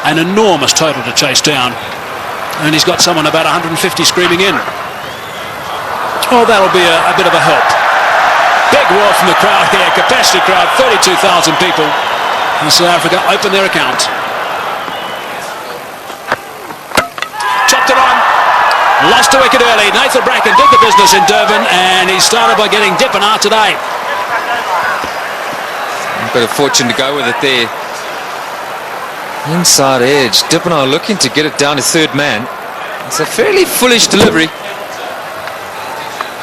an enormous total to chase down. And he's got someone about 150 screaming in. Oh, that'll be a bit of a help. Big roar from the crowd here. Capacity crowd, 32,000 people. And South Africa open their account. Chopped it on. Lost a wicket early. Nathan Bracken did the business in Durban, and he started by getting Dippenaar today. Bit of fortune to go with it there. Inside edge. Dippenaar looking to get it down to third man. It's a fairly foolish delivery.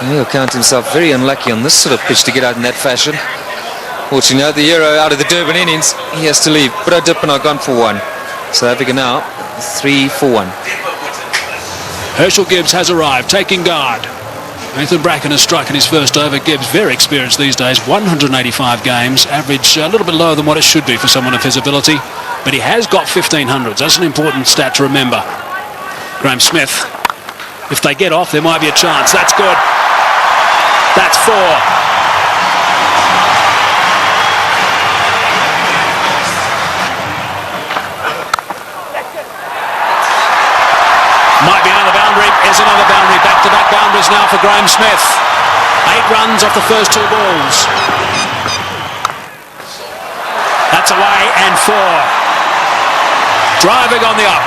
He'll count himself very unlucky on this sort of pitch to get out in that fashion. Fortunately, the hero out of the Durban innings, he has to leave. But Dippenaar gone for one. South Africa now 3 for 1. Herschel Gibbs has arrived, taking guard. Nathan Bracken has struck in his first over. Gibbs, very experienced these days, 185 games, average a little bit lower than what it should be for someone of his ability, but he has got 1500s. That's an important stat to remember. Graham Smith, if they get off, there might be a chance. That's good. That's 4. Might be another boundary. Is another boundary. Back-to-back boundaries now for Graham Smith. 8 runs off the first 2 balls. That's away and 4. Driving on the up.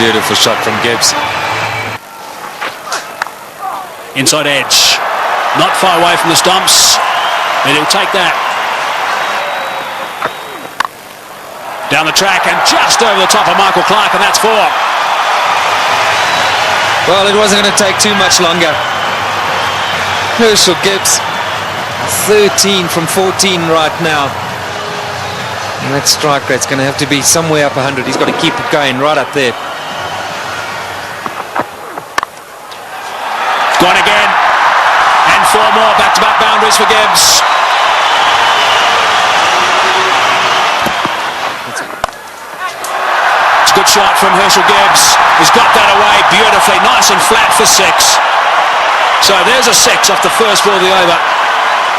Beautiful shot from Gibbs. Inside edge. Not far away from the stumps. And he'll take that. Down the track and just over the top of Michael Clarke, and that's 4. Well, it wasn't going to take too much longer. Herschel Gibbs, 13 from 14 right now. And that strike rate's going to have to be somewhere up 100. He's got to keep it going right up there. Gone again. And 4 more back-to-back boundaries for Gibbs. Good shot from Herschel Gibbs. He's got that away beautifully. Nice and flat for 6. So there's a 6 off the first ball of the over.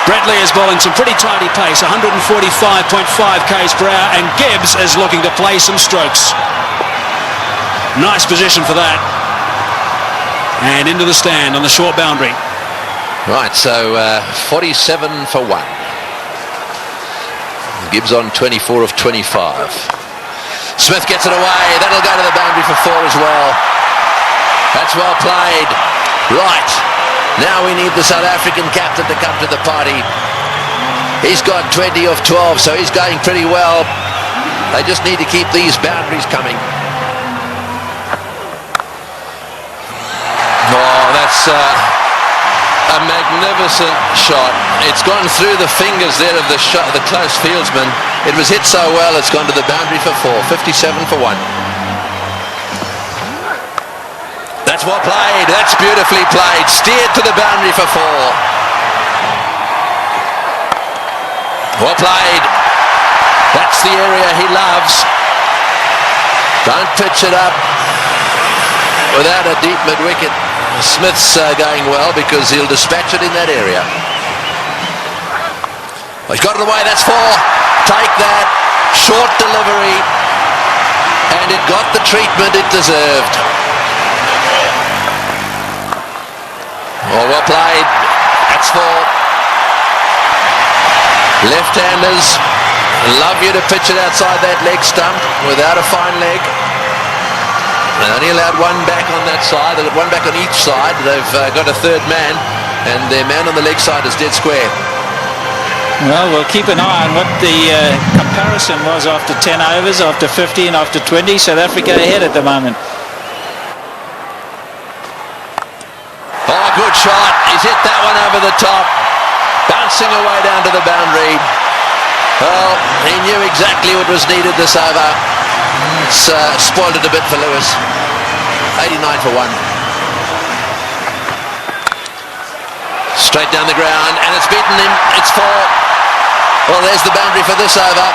Brett Lee is bowling some pretty tidy pace, 145.5 k's per hour, and Gibbs is looking to play some strokes. Nice position for that. And into the stand on the short boundary. Right, so 47 for 1. Gibbs on 24 of 25. Smith gets it away. That'll go to the boundary for 4 as well. That's well played. Right. Now we need the South African captain to come to the party. He's got 20 of 12, so he's going pretty well. They just need to keep these boundaries coming. Oh, that's a magnificent shot. It's gone through the fingers there of the close fieldsman. It was hit so well, it's gone to the boundary for 4. 57 for 1. That's well played. That's beautifully played. Steered to the boundary for 4. Well played. That's the area he loves. Don't pitch it up without a deep mid-wicket. Smith's going well because he'll dispatch it in that area. Well, he's got it away. That's 4. Take that. Short delivery. And it got the treatment it deserved. Oh, well played. That's 4. Left-handers love you to pitch it outside that leg stump without a fine leg. They only allowed 1 back on that side. They've got 1 back on each side. They've got a third man, and their man on the leg side is dead square. Well, we'll keep an eye on what the comparison was after 10 overs, after 15, after 20. South Africa ahead at the moment. Oh, good shot. He's hit that one over the top. Bouncing away down to the boundary. Well, he knew exactly what was needed this over. It's spoiled it a bit for Lewis. 89 for 1. Straight down the ground, and it's beaten him. It's 4. Well, there's the boundary for this over.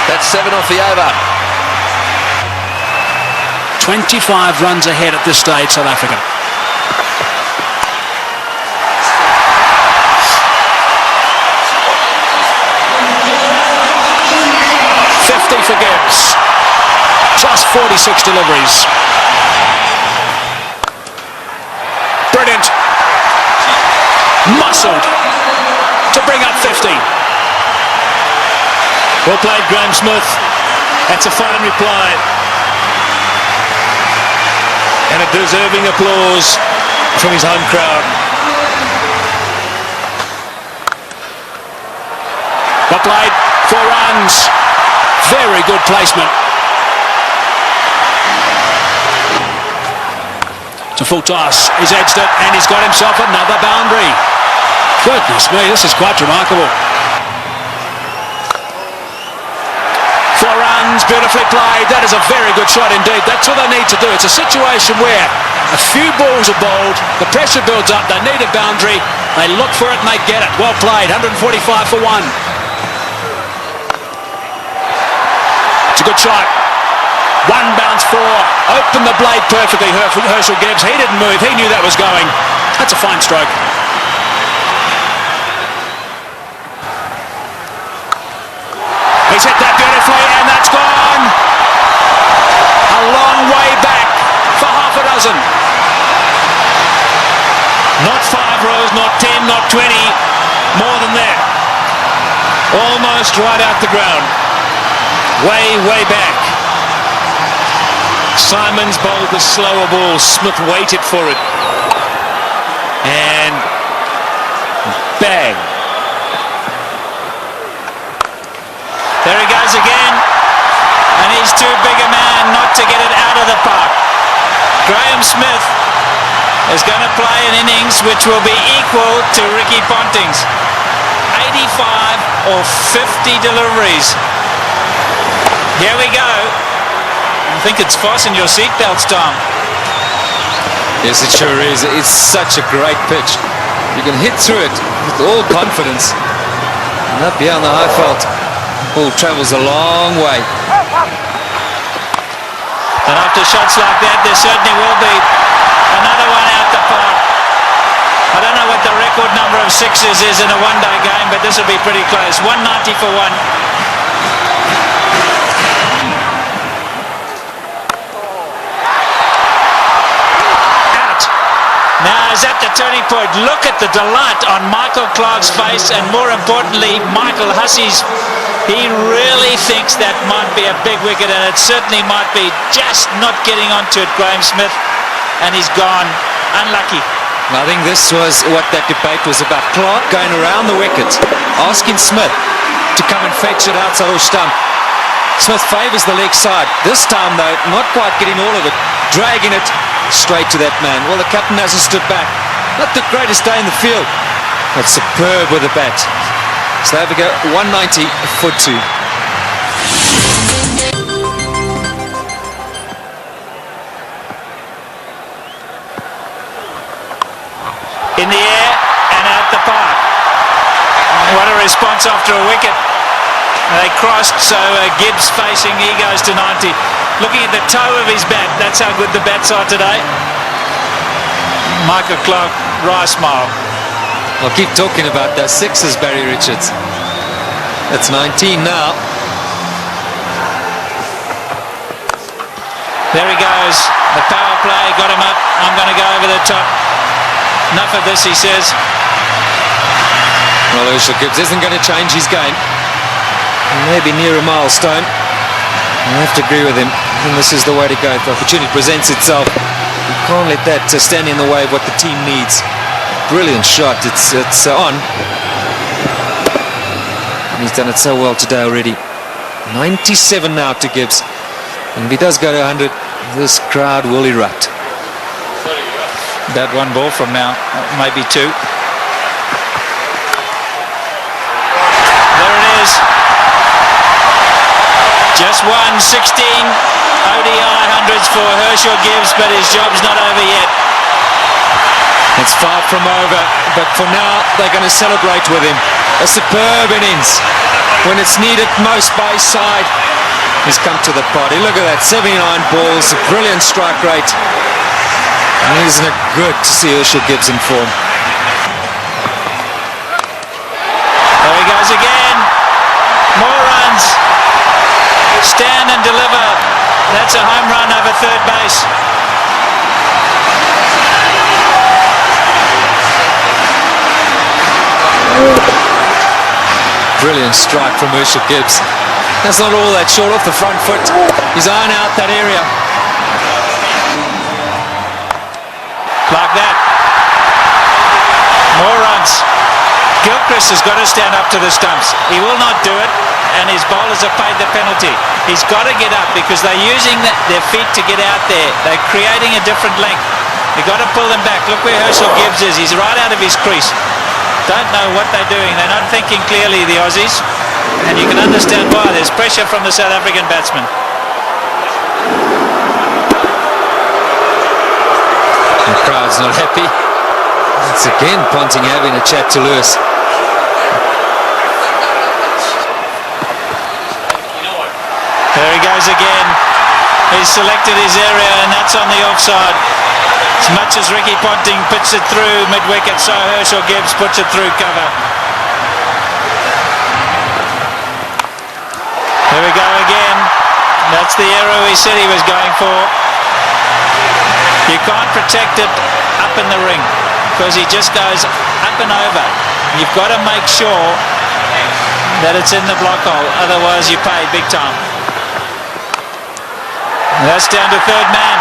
That's 7 off the over. 25 runs ahead at this stage, South Africa. 46 deliveries. Brilliant. Muscled to bring up 50. Well played, Graham Smith. That's a fine reply. And a deserving applause from his home crowd. Well played, 4 runs. Very good placement. To full toss, he's edged it and he's got himself another boundary. Goodness me, this is quite remarkable. 4 runs, beautifully played. That is a very good shot indeed. That's what they need to do. It's a situation where a few balls are bowled, the pressure builds up, they need a boundary, they look for it and they get it. Well played, 145 for 1. It's a good shot. 1 bounce 4. Opened the blade perfectly, Herschel Gibbs. He didn't move, he knew that was going. That's a fine stroke. He's hit that beautifully and that's gone. A long way back for half a dozen. Not 5 rows, not 10, not 20. More than that. Almost right out the ground. Way, way back. Simons bowled the slower ball. Smith waited for it. And bang. There he goes again, and he's too big a man not to get it out of the park. Graham Smith is going to play an innings which will be equal to Ricky Ponting's. 85 or 50 deliveries. Here we go. I think it's fasten your seatbelts, Tom. Yes, it sure is. It's such a great pitch. You can hit through it with all confidence. And up here on the high felt, ball travels a long way. And after shots like that, there certainly will be another one out the park. I don't know what the record number of sixes is in a one-day game, but this will be pretty close. 190 for 1. Now is at the turning point. Look at the delight on Michael Clarke's face, and more importantly, Michael Hussey's. He really thinks that might be a big wicket, and it certainly might be. Just not getting onto it, Graham Smith, and he's gone. Unlucky. I think this was what that debate was about. Clarke going around the wicket, asking Smith to come and fetch it outside the stump. Smith favours the leg side. This time, though, not quite getting all of it, dragging it straight to that man. Well, the captain hasn't stood back. Not the greatest day in the field, but superb with the bat. So there we go, 190 for 2. In the air and out the park. What a response after a wicket. They crossed, so Gibbs facing, he goes to 90. Looking at the toe of his bat, that's how good the bats are today. Michael Clarke, wry smile. I'll keep talking about those sixes, Barry Richards. That's 19 now. There he goes. The power play got him up. I'm going to go over the top. Enough of this, he says. Well, Herschel Gibbs isn't going to change his game. Maybe near a milestone. I have to agree with him. And this is the way to go. If the opportunity presents itself, you can't let that stand in the way of what the team needs. Brilliant shot. It's on. And he's done it so well today already. 97 now to Gibbs. And if he does go to 100, this crowd will erupt. That 1 ball from now, maybe 2. There it is. Just 16 ODI hundreds for Herschel Gibbs, but his job's not over yet. It's far from over, but for now they're going to celebrate with him. A superb innings. When it's needed most by his side, he's come to the party. Look at that, 79 balls, a brilliant strike rate. And isn't it good to see Herschel Gibbs in form? There he goes again. More runs. Stand and deliver. That's a home run over third base. Brilliant strike from Herschel Gibbs. That's not all that short off the front foot. He's eyeing out that area. Like that. More runs. Gilchrist has got to stand up to the stumps. He will not do it, and his bowlers have paid the penalty. He's got to get up because they're using their feet to get out there. They're creating a different length. They've got to pull them back. Look where Herschel Gibbs is. He's right out of his crease. Don't know what they're doing. They're not thinking clearly, the Aussies. And you can understand why. There's pressure from the South African batsman. The crowd's not happy. It's again Ponting having a chat to Lewis. There he goes again. He's selected his area, and that's on the offside. As much as Ricky Ponting puts it through mid-wicket, so Herschel Gibbs puts it through cover. Here we go again. That's the arrow he said he was going for. You can't protect it up in the ring because he just goes up and over. You've got to make sure that it's in the block hole, otherwise you pay big time. And that's down to third man.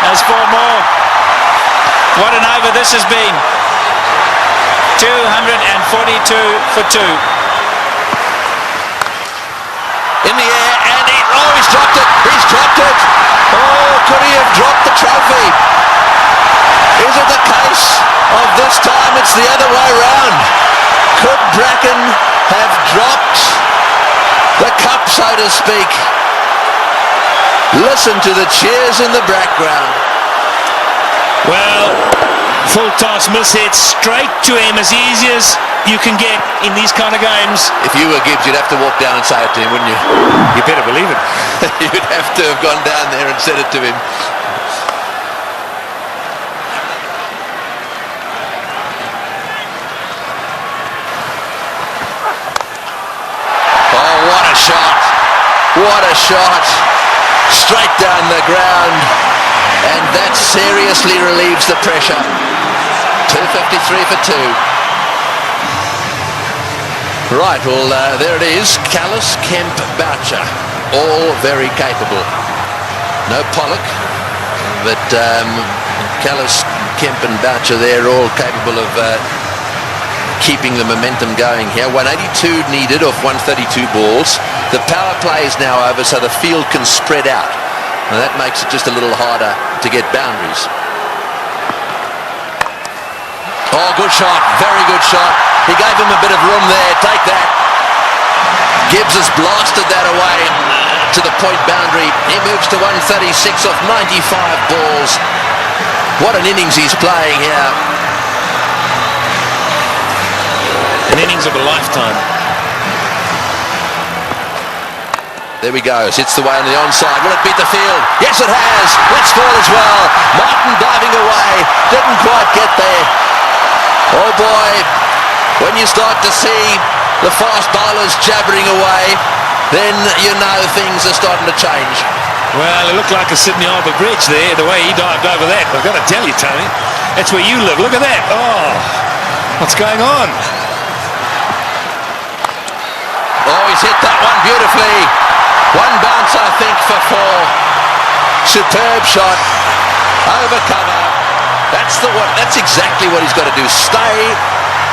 There's four more. What an over this has been. 242 for 2. In the air, and he's dropped it. He's dropped it. Oh, could he have dropped the trophy? Is it the case of this time it's the other way round? Could Bracken have dropped the cup, so to speak? Listen to the cheers in the background. Well, full toss miss hit straight to him, as easy as you can get in these kind of games. If you were Gibbs, you'd have to walk down and say it to him, wouldn't you? You better believe it. You'd have to have gone down there and said it to him. Oh, what a shot. What a shot. Straight down the ground. And that seriously relieves the pressure. 253 for 2. Right, well, there it is. Kallis, Kemp, Boucher, all very capable. No Pollock, but Kallis, Kemp and Boucher, they're all capable of keeping the momentum going here. 182 needed off 132 balls. The power play is now over, so the field can spread out. And that makes it just a little harder to get boundaries. Oh, good shot. Very good shot. He gave him a bit of room there. Take that. Gibbs has blasted that away to the point boundary. He moves to 136 off 95 balls. What an innings he's playing here. An innings of a lifetime. There we go. Hits the way on the onside. Will it beat the field? Yes, it has. Let's score as well. Martin diving away. Didn't quite get there. Oh boy. When you start to see the fast bowlers jabbering away, then you know things are starting to change. Well, it looked like a Sydney Harbour Bridge there, the way he dived over that. I've got to tell you, Tony, that's where you live. Look at that. Oh, what's going on? Oh, he's hit that one beautifully. One bounce, I think, for 4. Superb shot. Over cover. That's exactly what he's got to do. Stay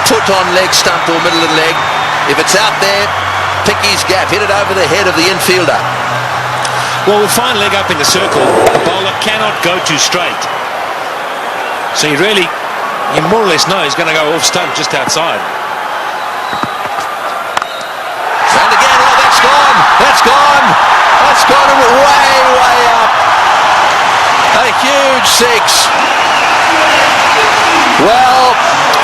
put on leg stump or middle of the leg. If it's out there, pick his gap. Hit it over the head of the infielder. Well, with fine leg up in the circle, the bowler cannot go too straight. So you more or less know he's going to go off stump just outside. And again, oh, that's gone. That's gone. That's gone way, way up. A huge 6. Well,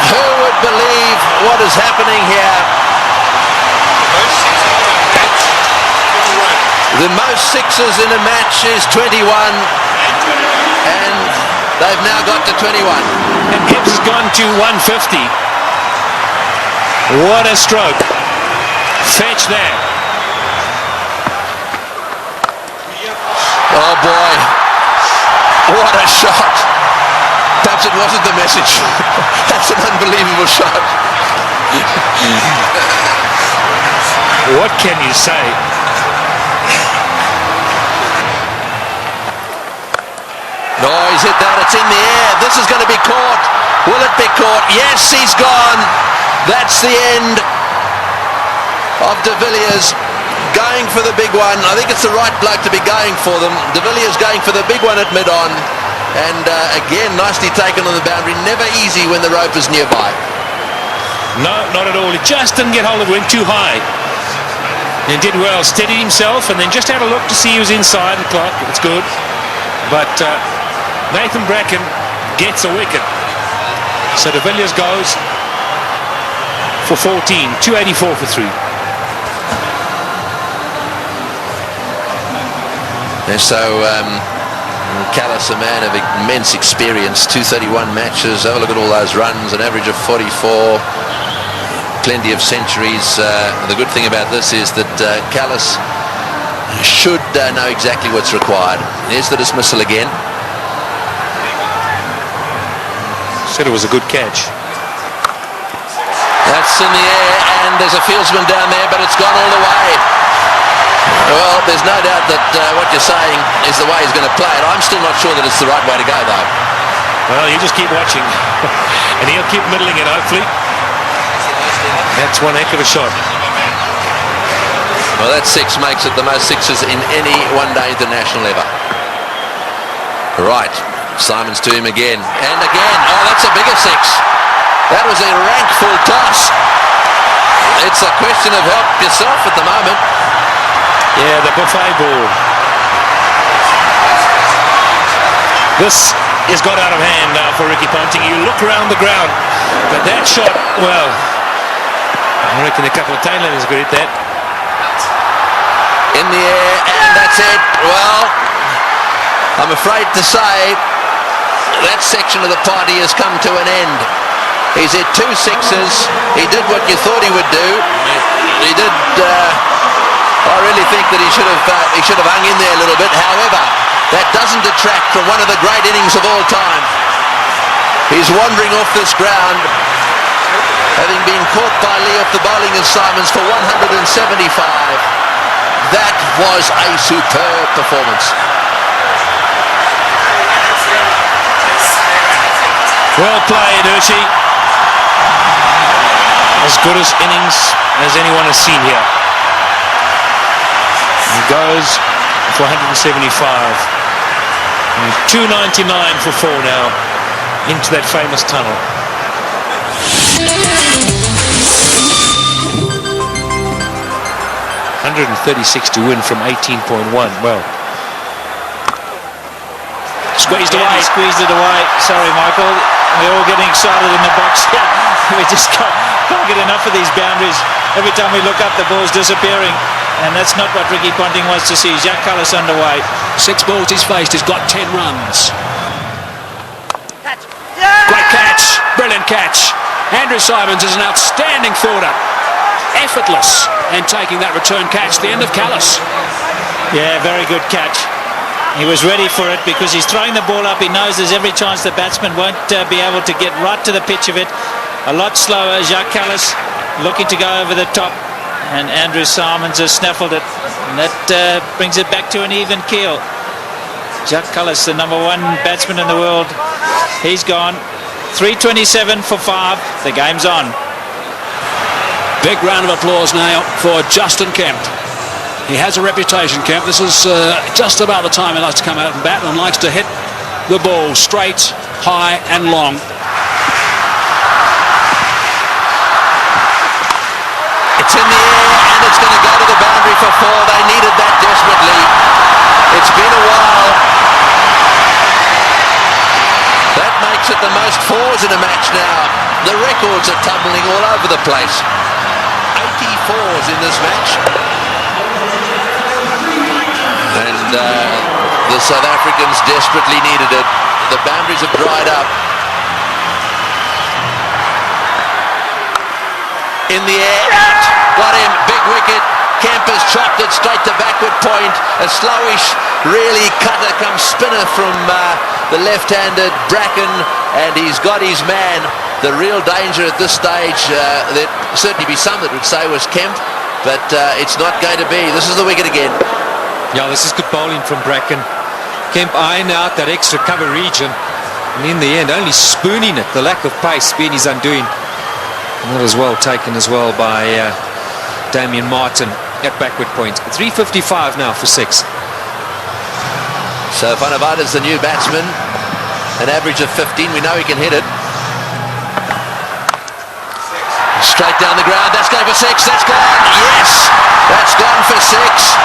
who would believe what is happening here? The most sixes in a match is 21, and they've now got to 21. And Gibbs has gone to 150. What a stroke. Fetch that. Oh, wasn't the message. That's an unbelievable shot. What can you say? No, he's hit that. It's in the air. This is going to be caught. Will it be caught? Yes, he's gone. That's the end of De Villiers going for the big one. I think it's the right bloke to be going for them. De Villiers going for the big one at mid-on. And again, nicely taken on the boundary. Never easy when the rope is nearby. No, not at all. He just didn't get hold of it, went too high. And did well, steadied himself, and then just had a look to see he was inside the clock. It's good. But Nathan Bracken gets a wicket. So De Villiers goes for 14, 284 for 3. And so Callis, a man of immense experience, 231 matches. Have a look at all those runs, an average of 44, plenty of centuries. The good thing about this is that Callis should know exactly what's required. Here's the dismissal again. Said it was a good catch. That's in the air, and there's a fieldsman down there, but it's gone all the way. Well, there's no doubt that what you're saying is the way he's going to play it. I'm still not sure that it's the right way to go, though. Well, you just keep watching. And he'll keep middling it, hopefully. That's one heck of a shot. Well, that six makes it the most sixes in any one-day international ever. Right, Simons to him again. And again. Oh, that's a bigger six. That was a rank full toss. It's a question of help yourself at the moment. Yeah, the buffet ball. This has got out of hand now for Ricky Ponting. You look around the ground, but that shot, well, I reckon a couple of tailenders could hit that. In the air, and that's it. Well, I'm afraid to say that section of the party has come to an end. He's hit 2 sixes. He did what you thought he would do. He did. I really think that he should have hung in there a little bit. However, that doesn't detract from one of the great innings of all time. He's wandering off this ground, having been caught by Lee off the bowling of Simons for 175. That was a superb performance. Well played, Hershey. As good as innings as anyone has seen here. He goes for 175. And 299 for 4 now into that famous tunnel. 136 to win from 18.1. Well, Squeezed away. He squeezed it away. Sorry, Michael. We're all getting excited in the box here. We just can't get enough of these boundaries. Every time we look up, the ball's disappearing. And that's not what Ricky Ponting wants to see. Jacques Kallis underway. 6 balls he's faced. He's got 10 runs. Great catch. Brilliant catch. Andrew Simons is an outstanding fielder. Effortless. And taking that return catch. The end of Kallis. Yeah, very good catch. He was ready for it because he's throwing the ball up. He knows there's every chance the batsman won't be able to get right to the pitch of it. A lot slower. Jacques Kallis looking to go over the top. And Andrew Simons has snaffled it. And that brings it back to an even keel. Jacques Kallis, the #1 batsman in the world. He's gone. 327 for 5. The game's on. Big round of applause now for Justin Kemp. He has a reputation, Kemp. This is just about the time he likes to come out and bat and likes to hit the ball straight, high and long. It's in the air and it's going to go to the boundary for 4. They needed that desperately. It's been a while. That makes it the most 4s in a match now. The records are tumbling all over the place. 84s in this match. And the South Africans desperately needed it. The boundaries have dried up. In the air, out. Got him, big wicket. Kemp has chopped it straight to backward. point. A slowish, really cutter come spinner from the left-handed Bracken, and he's got his man. The real danger at this stage, there'd certainly be some that would say was Kemp, but it's not going to be. This is the wicket again. Yeah, this is good bowling from Bracken. Kemp eyeing out that extra cover region, and in the end only spooning it, the lack of pace being his undoing. And that was well taken as well by Damien Martin at backward point. 3:55 now for 6. So Vanavada's the new batsman, an average of 15. We know he can hit it. Straight down the ground, that's going for 6, that's gone, yes, that's gone for 6.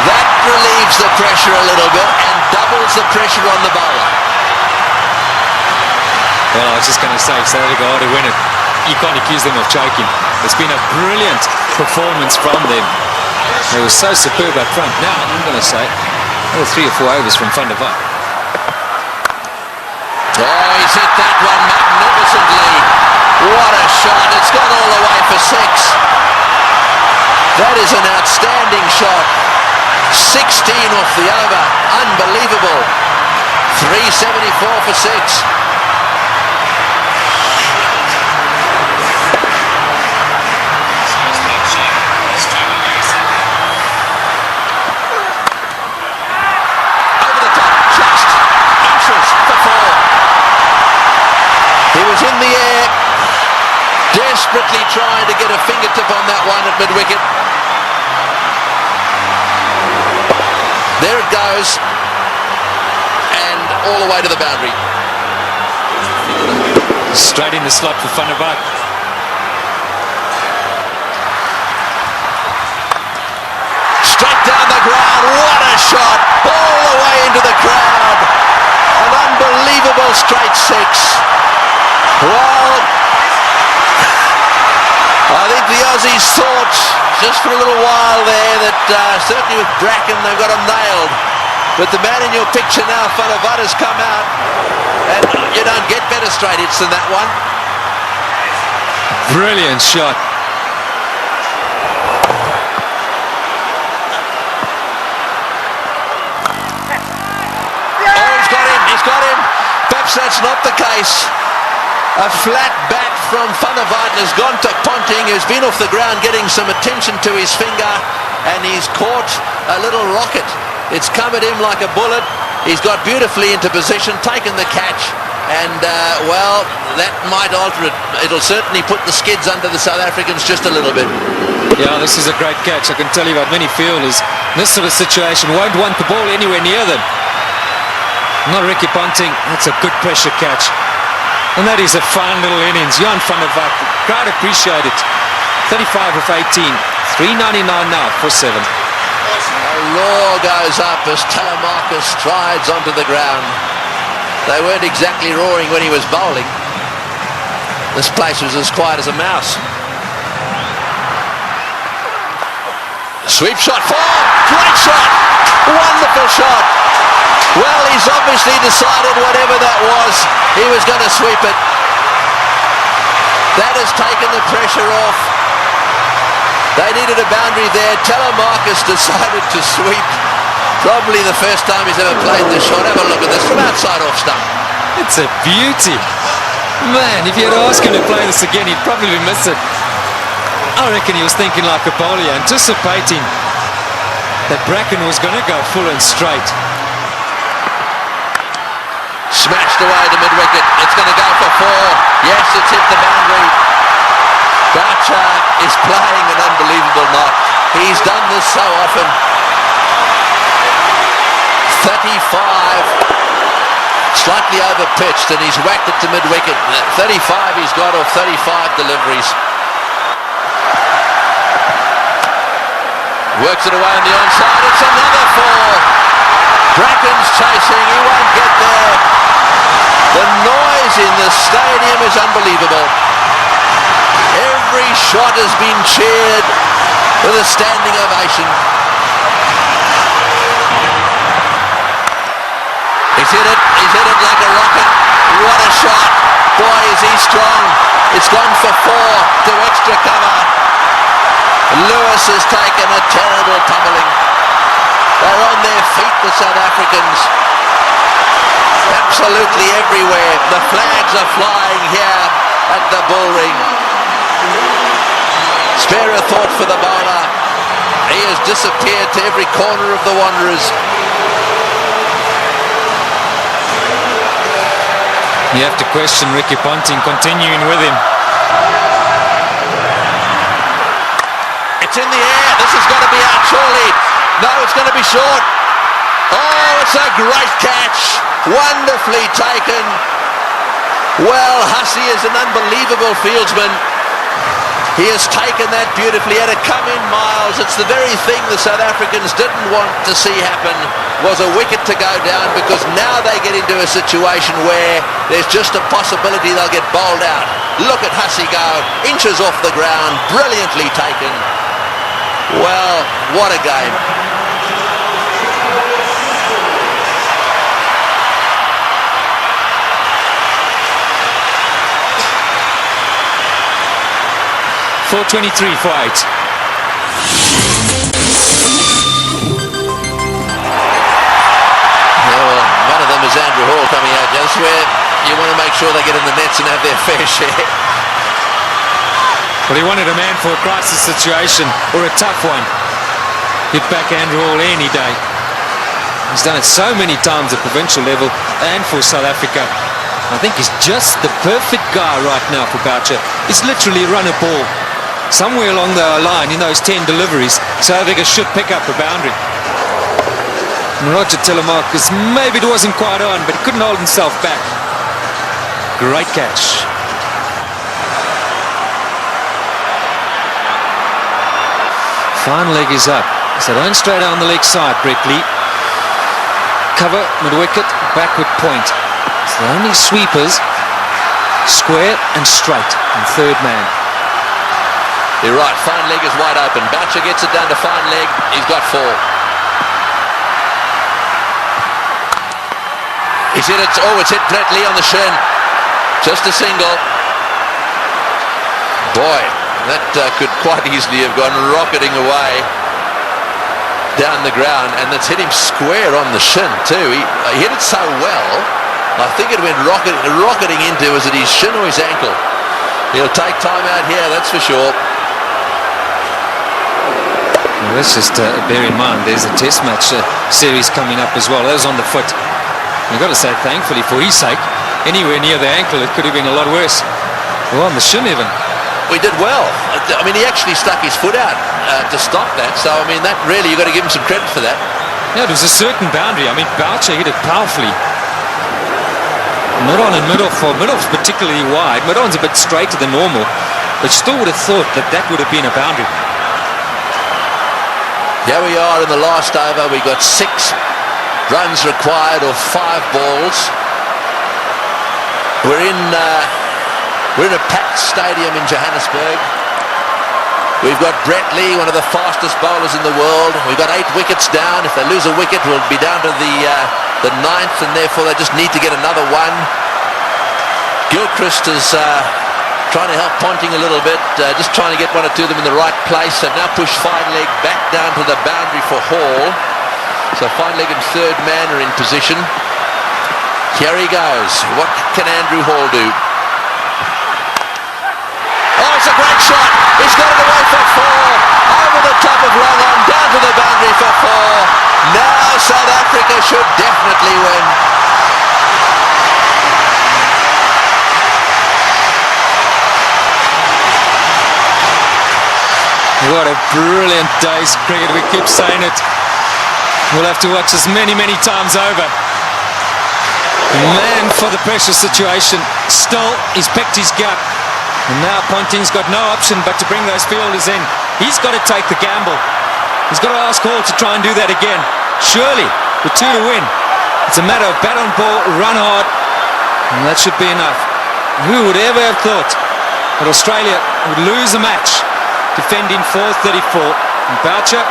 That relieves the pressure a little bit and doubles the pressure on the bowler. Well, I was just going to say, so they go to win it. You can't accuse them of choking. It's been a brilliant performance from them. They were so superb up front. Now, I'm going to say, another 3 or 4 overs from Van der Vaart. Oh, he's hit that one magnificently. What a shot. It's gone all the way for 6. That is an outstanding shot. 16 off the over. Unbelievable. 374 for 6. Over the top. Just inches for 4. He was in the air, desperately trying to get a fingertip on that one at mid-wicket. There it goes, and all the way to the boundary. Straight in the slot for Van der Vaart. Straight down the ground, what a shot, all the way into the crowd. An unbelievable straight 6. Well, I think the Aussies thought just for a little while there that certainly with Bracken they've got him nailed. But the man in your picture now, Van der Vaart, has come out, and you don't get better straight hits than that one. Brilliant shot. Oh, he's got him. Perhaps that's not the case. A flat bat from Van der Vaart has gone to Ponting, who's been off the ground getting some attention to his finger, and he's caught a little rocket. It's come at him like a bullet. He's got beautifully into position, taken the catch, and well, that might alter it. It'll certainly put the skids under the South Africans just a little bit. Yeah, this is a great catch. I can tell you about many fielders in this sort of situation won't want the ball anywhere near them. Not Ricky Ponting. That's a good pressure catch. And that is a fine little innings. Jan van der Vaart, crowd appreciate it. 35 of 18. 399 now for 7. A roar goes up as Telemarcus strides onto the ground. They weren't exactly roaring when he was bowling. This place was as quiet as a mouse. Sweep shot, 4, great shot, wonderful shot. Well, he's obviously decided whatever that was, he was going to sweep it. That has taken the pressure off. They needed a boundary there. Telemarcus decided to sweep. Probably the first time he's ever played this shot. Have a look at this from outside off stump. It's a beauty. Man, if you had asked him to play this again, he'd probably miss it. I reckon he was thinking like a bowler, anticipating that Bracken was going to go full and straight. Smashed away to mid-wicket. It's going to go for 4. Yes, it's hit the boundary. Boucher is playing an unbelievable knock. He's done this so often. 35. Slightly over-pitched, and he's whacked it to mid-wicket. 35 he's got off 35 deliveries. Works it away on the onside. It's another 4. Bracken's chasing. He won't get there. The noise in the stadium is unbelievable. Every shot has been cheered with a standing ovation. He's hit it like a rocket. What a shot. Boy, is he strong. It's gone for 4 to extra cover. Lewis has taken a terrible tumbling. the South Africans absolutely everywhere. The flags are flying here at the bull ring. Spare a thought for the bowler. He has disappeared to every corner of the Wanderers. You have to question Ricky Ponting continuing with him. It's in the air. This has got to be out surely. No, it's going to be short. Oh, it's a great catch. Wonderfully taken. Well, Hussey is an unbelievable fieldsman. He has taken that beautifully. Had it come in miles. It's the very thing the South Africans didn't want to see happen, was a wicket to go down, because now they get into a situation where there's just a possibility they'll get bowled out. Look at Hussey go, inches off the ground, brilliantly taken. Well, what a game. .423 for 8. Well, one of them is Andrew Hall coming out. That's where you want to make sure they get in the nets and have their fair share. Well, he wanted a man for a crisis situation, or a tough one. Hit back Andrew Hall any day. He's done it so many times at provincial level and for South Africa. I think he's just the perfect guy right now for Boucher. He's literally run a ball. Somewhere along the line in those 10 deliveries, South Africa should pick up a boundary. And Roger Telemarcus, maybe it wasn't quite on, but he couldn't hold himself back. Great catch. Fine leg is up. So don't straight down the leg side, Brett Lee. Cover, mid-wicket, backward point. So the only sweepers, square and straight, and third man. You're right, fine leg is wide open. Boucher gets it down to fine leg. He's got 4. He's hit it. Oh, it's hit Brett Lee on the shin. Just a single. Boy, that could quite easily have gone rocketing away down the ground, and that's hit him square on the shin too. He hit it so well, I think it went rocketing into, was it his shin or his ankle? He'll take time out here, that's for sure. Well, let's just bear in mind there's a test match series coming up as well. That was on the foot. You've got to say thankfully for his sake, anywhere near the ankle it could have been a lot worse. Well, on the shin even. We did well. I mean, he actually stuck his foot out to stop that. So, I mean, that really, you've got to give him some credit for that. Yeah, it was a certain boundary. I mean, Boucher hit it powerfully. Mid-on and mid-off, for mid-off's particularly wide. Mid-on's a bit straighter than normal, but still would have thought that that would have been a boundary. Here we are in the last over. We got 6 runs required of 5 balls. We're in a packed stadium in Johannesburg. We've got Brett Lee, one of the fastest bowlers in the world. We've got 8 wickets down. If they lose a wicket, we'll be down to the 9th, and therefore they just need to get another one. Gilchrist is trying to help Ponting a little bit, just trying to get 1 or 2 of them in the right place. They've now pushed fine leg back down to the boundary for Hall. So fine leg and third man are in position. Here he goes. What can Andrew Hall do? Oh, it's a great shot. He's got it away for 4. Over the top of long on, down to the boundary for 4. Now South Africa should definitely win. What a brilliant day's cricket. We keep saying it. We'll have to watch this many, many times over. Man for the pressure situation. Still, he's picked his gap. And now Ponting's got no option but to bring those fielders in. He's got to take the gamble. He's got to ask Hall to try and do that again. Surely, with 2 to win, it's a matter of bat on ball, run hard, and that should be enough. Who would ever have thought that Australia would lose a match defending 434? And Boucher,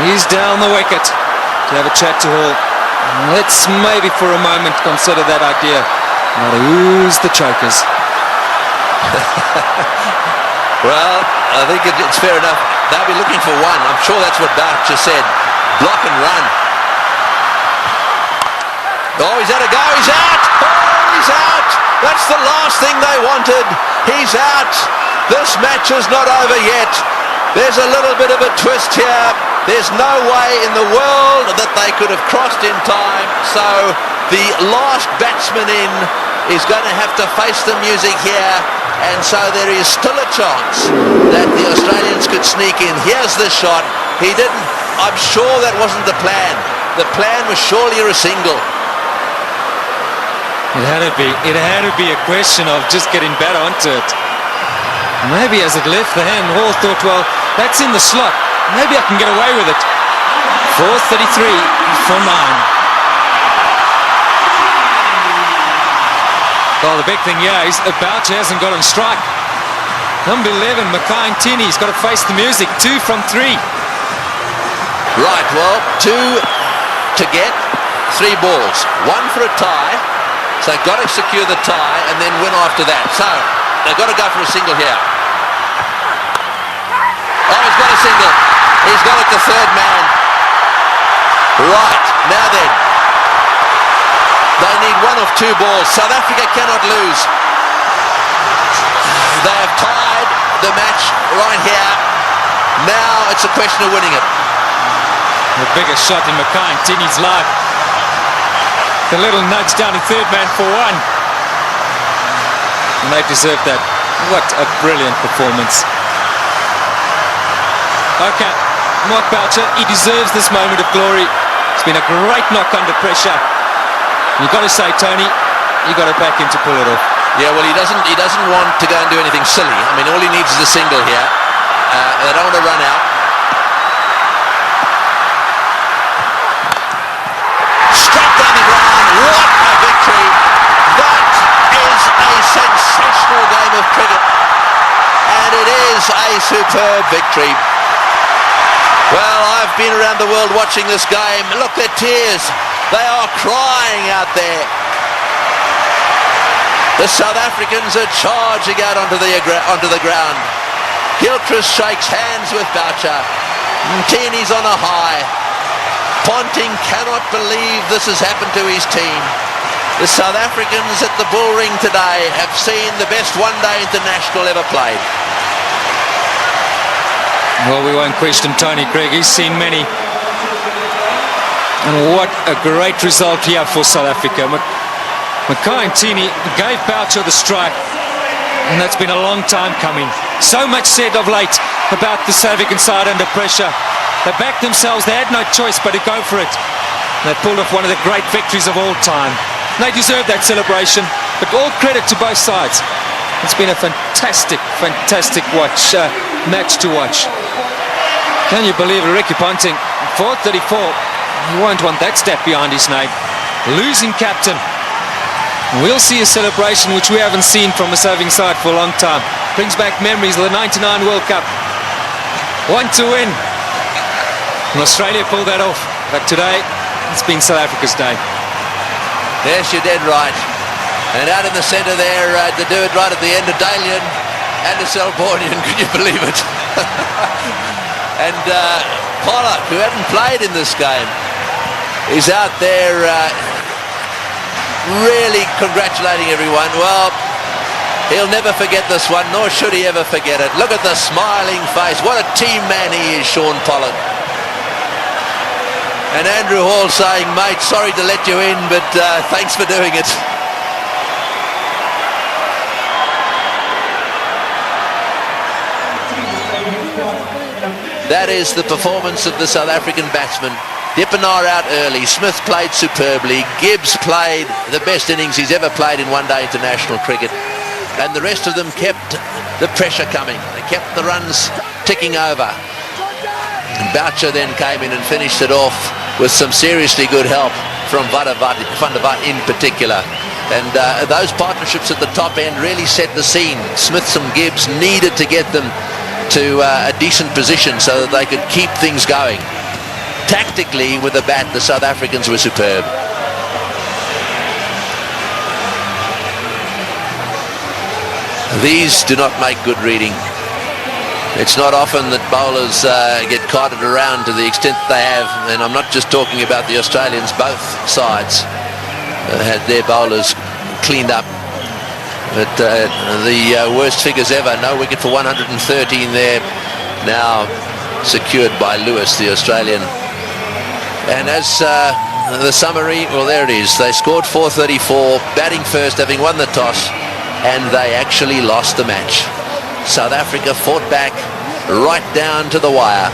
he's down the wicket to have a chat to Hall. Let's maybe for a moment consider that idea. Now to ooze the chokers. Well, I think it's fair enough. They'll be looking for 1. I'm sure that's what Boucher said. Block and run. He's had a go. He's out. Oh, he's out. That's the last thing they wanted. He's out. This match is not over yet. There's a little bit of a twist here. There's no way in the world that they could have crossed in time. So the last batsman in is going to have to face the music here. And so there is still a chance that the Australians could sneak in. Here's the shot. He didn't. I'm sure that wasn't the plan. The plan was surely a single. It had to be. It had to be a question of just getting better onto it. Maybe as it left the hand, Hall thought, well, that's in the slot. Maybe I can get away with it. 4:33 for 9. Well, the big thing here is Boucher hasn't got on strike. Number 11, Mackay Ntini's got to face the music. 2 from 3. Right, well, 2 to get, 3 balls. 1 for a tie. So they've got to secure the tie and then win after that. So they've got to go for a single here. Oh, he's got a single. He's got it, the third man. Right, now then. They need 1 of 2 balls. South Africa cannot lose. They have tied the match right here. Now it's a question of winning it. The biggest shot in Mackay Ntini's life. The little nudge down to third man for 1. And they deserve that. What a brilliant performance. Okay, Mark Boucher, he deserves this moment of glory. It's been a great knock under pressure. You've got to say, Tony, you've got to back him to pull it off. Yeah, well, he doesn't want to go and do anything silly. I mean, all he needs is a single here. They don't want to run out. Struck down the ground. What a victory. That is a sensational game of cricket. And it is a superb victory. Well, I've been around the world watching this game. Look, their tears. They are crying out there. The South Africans are charging out onto the ground. Gilchrist shakes hands with Boucher. Ntini's on a high. Ponting cannot believe this has happened to his team. The South Africans at the Bullring today have seen the best one-day international ever played. Well, we won't question Tony Craig. He's seen many. And what a great result here for South Africa. Mackay Ntini gave Boucher the strike. And that's been a long time coming. So much said of late about the South African side under pressure. They backed themselves. They had no choice but to go for it. They pulled off one of the great victories of all time. They deserve that celebration. But all credit to both sides. It's been a fantastic, fantastic match to watch. Can you believe it? Ricky Ponting, 4:34. You won't want that step behind his name. Losing captain. We'll see a celebration which we haven't seen from a serving side for a long time. Brings back memories of the '99 World Cup. 1 to win. And Australia pulled that off. But today, it's been South Africa's day. Yes, you're dead right. And out in the centre there, to do it right at the end of Dalian and the Selbornian, can you believe it? And Pollock, who hadn't played in this game, is out there really congratulating everyone. Well, he'll never forget this one, nor should he ever forget it. Look at the smiling face. What a team man he is, Shaun Pollock. And Andrew Hall saying, mate, sorry to let you in, but thanks for doing it. That is the performance of the South African batsmen. Dippenaar out early. Smith played superbly. Gibbs played the best innings he's ever played in one-day international cricket. And the rest of them kept the pressure coming. They kept the runs ticking over. And Boucher then came in and finished it off with some seriously good help from Van der Vaart in particular. And those partnerships at the top end really set the scene. Smith and Gibbs needed to get them to a decent position so that they could keep things going. Tactically, with the bat, the South Africans were superb. These do not make good reading. It's not often that bowlers get carted around to the extent they have, and I'm not just talking about the Australians, both sides. had their bowlers cleaned up. But the worst figures ever. No wicket for 113 there. Now secured by Lewis, the Australian. And as the summary, well, there it is. They scored 434, batting first, having won the toss, and they actually lost the match. South Africa fought back right down to the wire.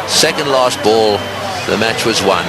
Second last ball, the match was won.